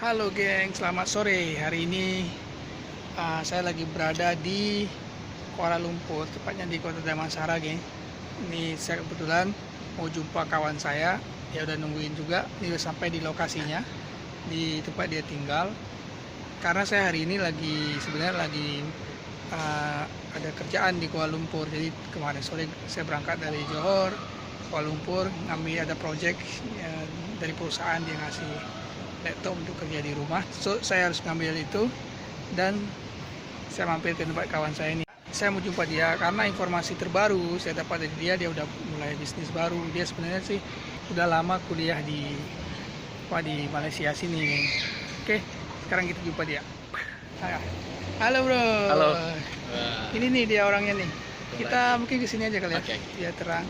Halo geng, selamat sore. Hari ini saya lagi berada di Kuala Lumpur, tepatnya di Kota Damansara, geng. Ini saya kebetulan mau jumpa kawan saya. Dia udah nungguin juga. Dia udah sampai di lokasinya, di tempat dia tinggal. Karena saya hari ini sebenarnya lagi ada kerjaan di Kuala Lumpur. Jadi kemarin sore saya berangkat dari Johor, Kuala Lumpur, ngambil ada project dari perusahaan, dia ngasih laptop untuk kerja di rumah. So saya harus ngambil itu dan saya mampir ke tempat kawan saya ini. Saya mau jumpa dia karena informasi terbaru saya dapat dari dia udah mulai bisnis baru. Dia sebenarnya sih udah lama kuliah di Malaysia sini. Oke, sekarang kita jumpa dia. Halo bro. Halo. Ini nih dia orangnya nih. Kita mungkin kesini aja kali ya. Oke. Biar terang.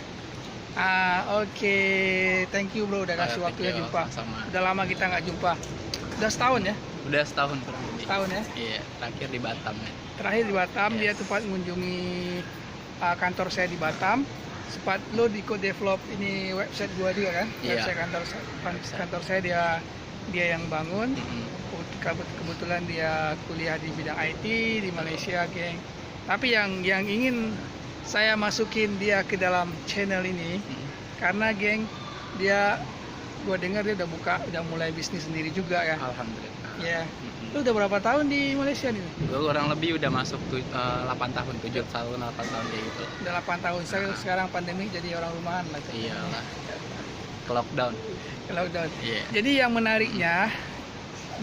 Oke. Thank you bro udah kasih waktunya jumpa. Sama. Udah lama kita nggak jumpa. Udah setahun ya? Udah setahun kurang lebih. Setahun ya? Iya, terakhir di Batam ya. Terakhir di Batam, Yes. dia tempat mengunjungi kantor saya di Batam. Sempat lo ikut develop ini website gua juga kan? Iya. Website kantor saya dia yang bangun. Kebetulan dia kuliah di bidang IT di Malaysia, geng. Tapi yang ingin saya masukin dia ke dalam channel ini karena geng gua dengar dia udah mulai bisnis sendiri juga ya. Alhamdulillah. Ya. Lu udah berapa tahun di Malaysia nih? Gue kurang lebih udah masuk 8 tahun, 7 tahun, 8 tahun kayak gitu. Udah 8 tahun. Sekarang pandemi jadi orang rumahan lah. Iyalah. Ke lockdown. Lockdown. Iya. Jadi yang menariknya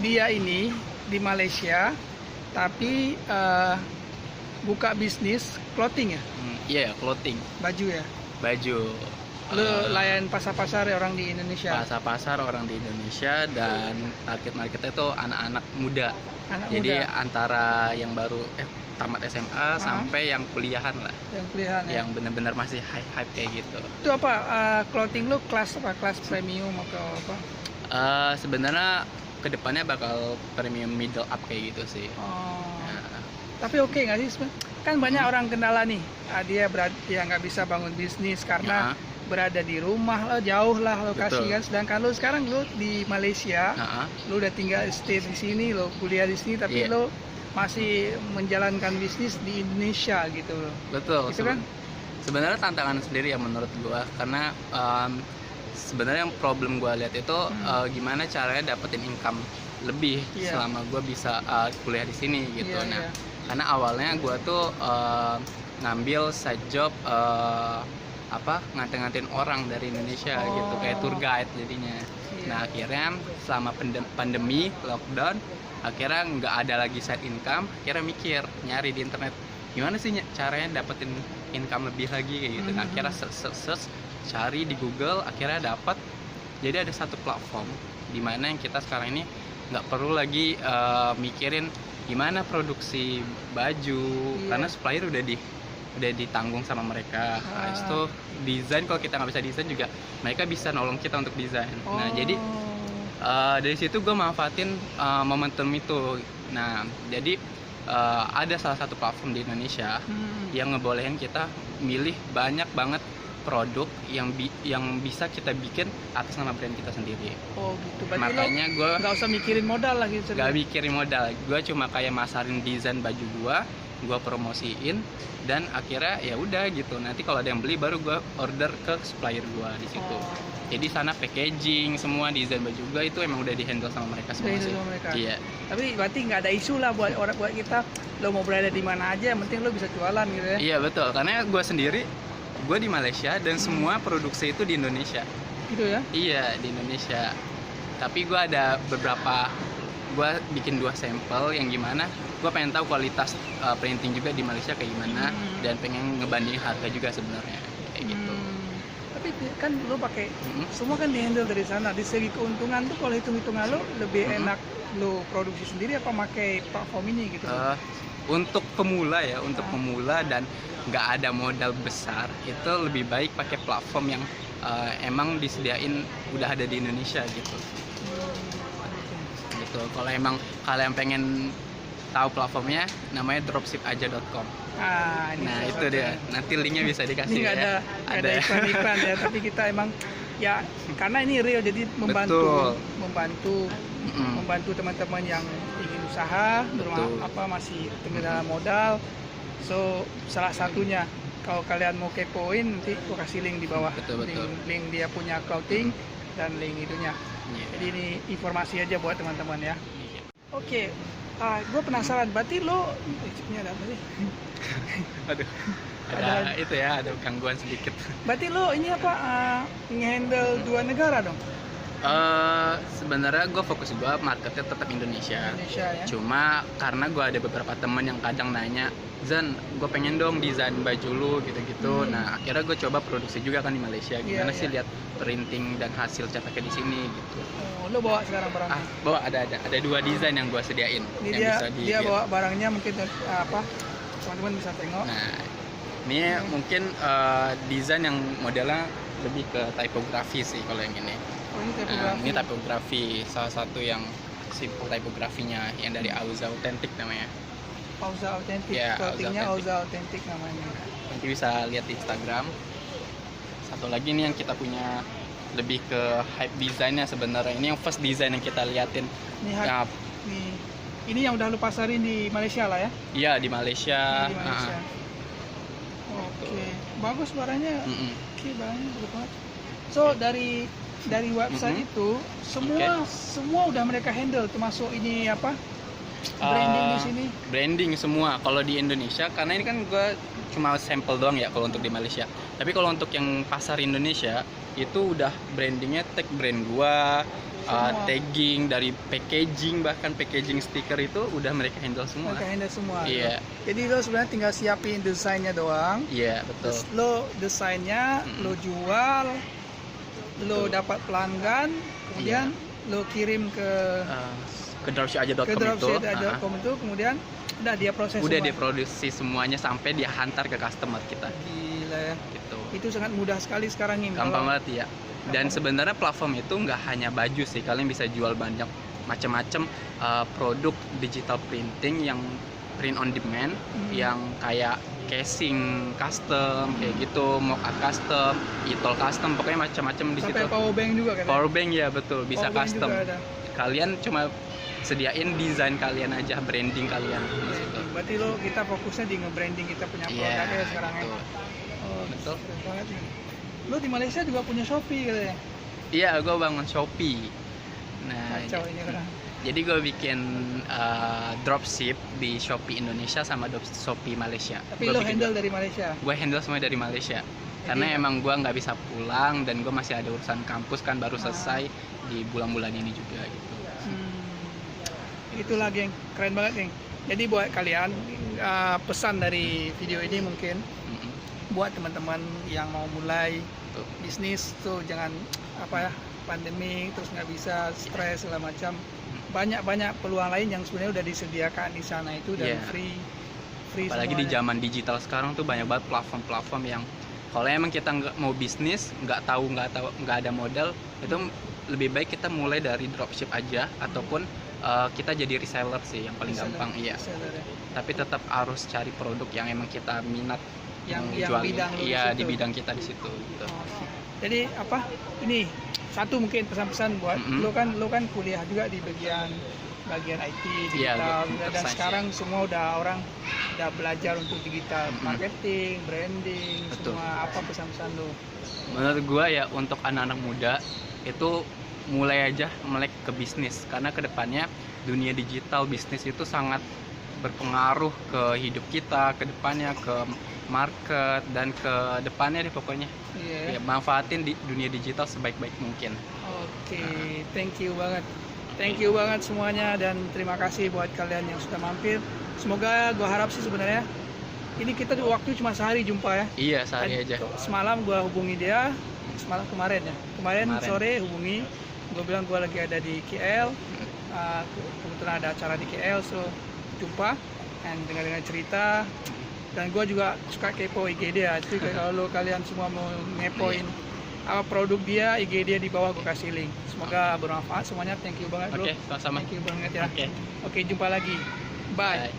dia ini di Malaysia tapi buka bisnis clothing ya, Iya, clothing, baju ya. baju. Lu layan pasar-pasar orang di Indonesia. Pasar orang di Indonesia dan target marketnya itu anak-anak muda. Anak Jadi muda antara yang baru tamat SMA sampai yang kuliahan lah. yang kuliahan ya. Yang benar-benar masih hype kayak gitu. Itu apa clothing lu kelas apa? Kelas premium atau apa? Sebenarnya kedepannya bakal premium middle up kayak gitu sih. Oh. Nah, Tapi oke nggak sih? Kan banyak orang kendala nih. Dia nggak bisa bangun bisnis karena berada di rumah lah, jauh lah lokasi. Betul. Kan. Sedangkan lu sekarang lu di Malaysia, lu udah tinggal stay di sini, lu kuliah di sini, tapi lu masih menjalankan bisnis di Indonesia gitu loh. betul. Gitu kan? Sebenarnya tantangan sendiri ya menurut gua karena sebenarnya yang problem gua lihat itu gimana caranya dapetin income lebih selama gua bisa kuliah di sini gitu. Karena awalnya gua tuh ngambil side job ngantin-ngantin orang dari Indonesia gitu, kayak tour guide jadinya. Nah akhirnya selama pandemi lockdown, akhirnya nggak ada lagi side income. Akhirnya mikir nyari di internet gimana sih caranya dapetin income lebih lagi kayak gitu. Nah akhirnya search cari di Google, akhirnya dapat. Jadi ada satu platform di mana yang kita sekarang ini nggak perlu lagi mikirin gimana produksi baju karena supplier udah ditanggung sama mereka. Nah, itu desain, kalau kita nggak bisa desain juga mereka bisa nolong kita untuk desain. Nah jadi dari situ gue manfaatin momentum itu. Nah jadi ada salah satu platform di Indonesia yang ngebolehin kita milih banyak banget produk yang bisa kita bikin atas nama brand kita sendiri. Oh gitu. Berarti makanya gue nggak usah mikirin modal lagi. Nggak mikirin modal. Gue cuma kayak masarin desain baju gue promosiin, dan akhirnya ya udah gitu. Nanti kalau ada yang beli baru gue order ke supplier gue di situ. Jadi sana packaging semua desain baju gue itu emang udah dihandle sama mereka semua sih. Iya. Tapi berarti nggak ada isu lah buat kita. Lo mau berada di mana aja, yang penting lo bisa jualan gitu ya. Iya betul. Karena gue sendiri gue di Malaysia dan semua produksi itu di Indonesia. Gitu ya? Iya di Indonesia. Tapi gue ada gue bikin 2 sampel yang gimana. Gue pengen tahu kualitas printing juga di Malaysia kayak gimana, dan pengen ngebandingin harga juga sebenarnya kayak gitu. Tapi kan lo pakai semua kan dihandle dari sana. Di segi keuntungan tuh kalau hitung-hitungan lo lebih enak lo produksi sendiri apa pakai platform ini gitu? Untuk pemula ya, pemula dan nggak ada modal besar, itu lebih baik pakai platform yang emang disediain udah ada di Indonesia gitu. Gitu. Kalau emang kalian pengen tahu platformnya, namanya dropshipaja.com. Nah itu dia, nanti linknya bisa dikasih. Ini nggak ya. ada iklan-iklan ya, tapi kita emang ya karena ini real, jadi membantu membantu teman-teman yang ingin usaha, Betul. masih kendala modal. So salah satunya kalau kalian mau kepoin nanti gua kasih link di bawah. Betul. Link dia punya clothing dan link itunya. Iya. Jadi ini informasi aja buat teman-teman ya. Iya. Oke, gue penasaran. Berarti lo chipnya ada apa sih? Aduh. Ada itu ya, ada gangguan sedikit. Berarti lo ini apa nge-handle dua negara dong? Sebenarnya gue fokus gue marketnya tetap Indonesia. Indonesia ya. Cuma karena gue ada beberapa temen yang kadang nanya, Zan, gue pengen dong desain baju lu gitu-gitu. Nah akhirnya gue coba produksi juga kan di Malaysia. Gimana sih lihat printing dan hasil cetaknya di sini gitu. Oh, lo bawa sekarang barangnya? Bawa ada 2 desain yang gue sediain. Ini yang dia bawa barangnya mungkin teman-teman bisa tengok. Nah ini mungkin desain yang modelnya lebih ke typography sih kalau yang ini. Oh, ini typography. Ini typography, salah satu yang simple typografinya yang dari Auza Authentic namanya. Auza Authentic, Ya, clothingnya Auza Auza Authentic namanya. Nanti bisa lihat di Instagram. Satu lagi nih yang kita punya lebih ke hype desainnya sebenarnya. Ini yang first design yang kita liatin. Ini Ya, ini yang udah lu pasarin di Malaysia lah ya? iya di Malaysia. Di Malaysia. Oke, bagus barangnya. Oke, barangnya bagus banget. So dari website itu semua udah mereka handle, termasuk ini apa? Branding di sini. Branding semua. Kalau di Indonesia, karena ini kan gue cuma sampel doang ya kalau untuk di Malaysia. Tapi kalau untuk yang pasar Indonesia itu udah brandingnya tag brand gua, tagging dari packaging, bahkan packaging stiker itu udah mereka handle semua. Mereka handle semua. Iya. Jadi lo sebenarnya tinggal siapin desainnya doang. Iya betul. Terus lo desainnya lo jual, lo dapat pelanggan, kemudian lo kirim ke dropship.com itu, kemudian udah dia proses. Udah semua. diproduksi semuanya sampai dia hantar ke customer kita. Gila ya. Gitu. Itu sangat mudah sekali sekarang ini. Gampang banget ya. Dan sebenarnya platform itu nggak hanya baju sih, kalian bisa jual banyak macam-macam produk digital printing yang print on demand, yang kayak casing custom kayak gitu, mock-up custom, e-tol custom, pokoknya macam-macam di situ. Sampai power bank juga kan? Power bank ya betul, bisa Power bank custom. juga ada. Kalian cuma sediain desain kalian aja, branding kalian di situ. Berarti kita fokusnya di nge-branding kita punya produknya sekarang ya. Oh, betul. keren banget nih. Lo di Malaysia juga punya Shopee katanya? Iya, gue bangun Shopee. Nah, Kacau ini orang. jadi gue bikin dropship di Shopee Indonesia sama Shopee Malaysia. Tapi lo handle dari Malaysia? Gue handle semua dari Malaysia. Karena emang gue nggak bisa pulang dan gue masih ada urusan kampus kan baru selesai di bulan-bulan ini juga gitu. Itulah geng, keren banget geng. Jadi buat kalian pesan dari video ini mungkin buat teman-teman yang mau mulai bisnis tuh jangan pandemi terus nggak bisa stres segala macam. Banyak peluang lain yang sebenarnya udah disediakan di sana itu dan free. Apalagi semuanya. di zaman digital sekarang tuh banyak banget platform-platform yang kalau emang kita nggak mau bisnis, nggak ada modal, itu lebih baik kita mulai dari dropship aja ataupun kita jadi reseller sih yang paling gampang. Iya. Tapi tetap harus cari produk yang emang kita minat yang bidang di bidang kita di situ gitu. Jadi ini satu mungkin pesan-pesan buat lo kan kuliah juga di bagian IT digital dan sekarang semua orang udah belajar untuk digital marketing, branding, semua. Apa pesan-pesan lo? Menurut gua ya untuk anak-anak muda itu mulai aja melek ke bisnis karena kedepannya dunia digital bisnis itu sangat berpengaruh ke hidup kita, ke depannya ke market dan ke depannya deh pokoknya. Ya, manfaatin di dunia digital sebaik-baik mungkin. Oke, thank you banget semuanya dan terima kasih buat kalian yang sudah mampir. Semoga gua harap sih sebenarnya ini kita waktu cuma sehari jumpa ya. Iya, sehari aja. Semalam gua hubungi dia, kemarin sore hubungi, gua bilang gua lagi ada di KL, kebetulan ada acara di KL, so jumpa dan dengar cerita. Dan gue juga suka kepo IG dia, jadi kalau kalian semua mau ngepoin apa produk dia, IG dia di bawah gue kasih link. Semoga bermanfaat semuanya. Thank you banget bro. Oke, sama-sama. Thank you banget ya. Oke, jumpa lagi. Bye.